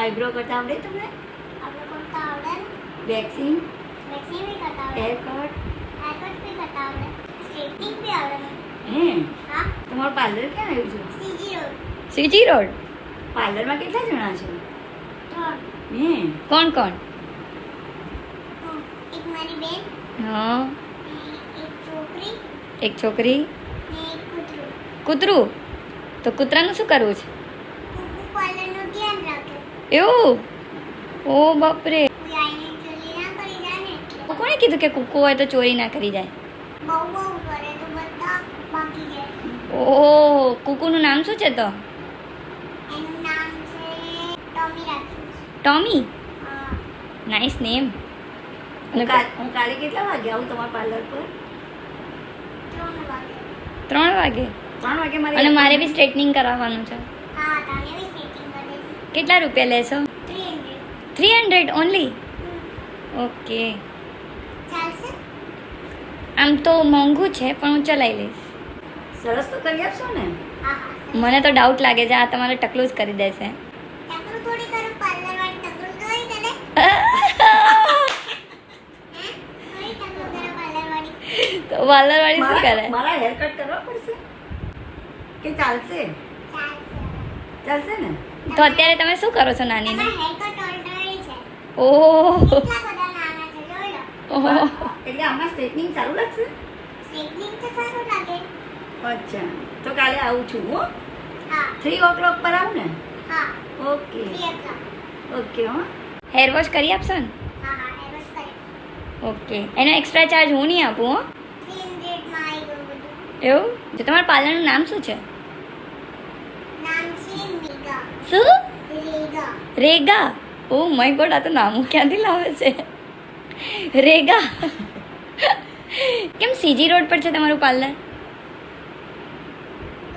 Eyebrow કરતા આવડે તમને? આઈબ્રો કરતા આવડે, વેક્સિંગ, વેક્સિંગ भी करता आवड़े, હેર કટ, हेयर कट भी करता आवड़े, स्ट्रेटनिंग भी आवड़े મને. હે હા, તમારું પાર્લર ક્યાં આવ્યું છે? સીજી રોડ. સીજી રોડ. પાર્લરમાં કેટલા જણા છે? 3. હે કોણ કોણ? એક મારી બેન, હા, એક છોકરી એક છોકરી, ને એક કૂતરું. કૂતરું. તો કૂતરાનું શું કરવું છે? કુકુ પાર્લરનું ધ્યાન રાખે. એવું? ઓ બાપરે. કોઈ આઈને ચોરી ના કરી જાય ને એટલે. કોણે કીધું કે કૂકુ હોય તો ચોરી ના કરી જાય? બહુ બહુ કરે તો બધા ભાગી જાય. ઓહ, કૂકુનું નામ શું છે તો? એનું નામ છે ટોમી રાખ્યું છે. ટોમી. હા, નાઇસ નેમ. હું કાલે કેટલા વાગે આવું તમારા પાર્લર પર? 3 વાગે. 3 વાગે. 3 વાગે મારે. અને મારે બી સ્ટ્રેટનિંગ કરાવવાનું છે. હા, તને બી સેટિંગ કરી દઈશ. કેટલા રૂપિયા લેશો? 300. 300 ઓનલી? ઓકે. ચાલશે? આમ તો મોંઘું છે પણ હું ચલાવી લઈશ. સરસ તો કરી આપશો ને? હા હા. મને તો ડાઉટ લાગે છે આ તમારે ટકલું જ કરી દેશે. ટકલું થોડી કરું, પાર્લર વાળી ટકલું થોડી કરે. હે? થોડી ટકલું કરે પાર્લર વાળી. તો પાર્લર વાળી શું કરે? મારા હેર કટ કરવા પડશે કે ચાલશે? ચાલશે. ચાલશે ને? તો અત્યારે તમે શું કરો છો નાની? તમારા હેર કટ ઓલરેડી છે. ઓહ, કેટલા બધા નાના છે જોઈ લો. ઓહ. એટલે આમાં સ્ટ્રેટનિંગ સારું લાગશે? સ્ટ્રેટનિંગ તો સારું લાગે. અચ્છા, તો કાલે આવું છું હો. હા 3 o'clock પર આવું ને? હા. Okay 3 o'clock. ઓકે હો. હેર વોશ કરી આપશો ને? હા હા, એ બસ કરી. ઓકે. એનો એક્સ્ટ્રા ચાર્જ હું નહીં આપું હો. 300 માં આવી ગયું બધું. એવું? તો તમારા પાર્લરનું નામ શું છે? નામ છે મેગા. શું? રેગા. રેગા. ઓ માય ગોડ, આ તો નામ ક્યાંથી લાવે છે? રેગા. કેમ સીજી રોડ પર છે તમારું પાર્લર?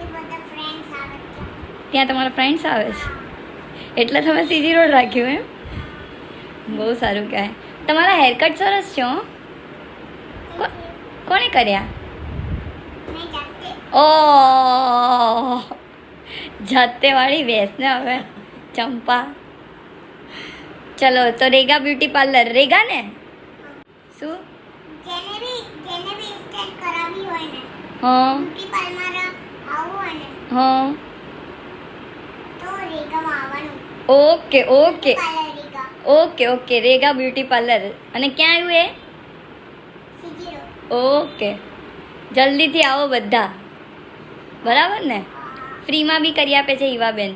એ બધા ફ્રેન્ડ્સ આવે ત્યાં. ત્યાં તમારા ફ્રેન્ડ્સ આવે છે એટલે તમે સીજી રોડ રાખ્યું એમ? બહુ સારું કહેવાય. તમારા હેરકટ સરસ છે હો. કોણે કર્યા? મેં જાતે. ઓ જાતે વાળી બેસ ને હવે ચંપા. ચલો તો રેગા બ્યુટી પાર્લર. રેગા ને? શું? જેને બી સ્ટેટ કરાવી હોય ને, હા બ્યુટી પાર્લર આવવું હોય ને, હા. તો રેગામાં આવવાનું. Okay okay parlour Rega. Okay okay. Rega beauty parlour. અને ક્યાં આવ્યું એ? CG road. ઓકે. જલ્દીથી આવો બધા. બરાબર ને? હા. ફ્રીમાં બી કરી આપે છે ઈવાબેન.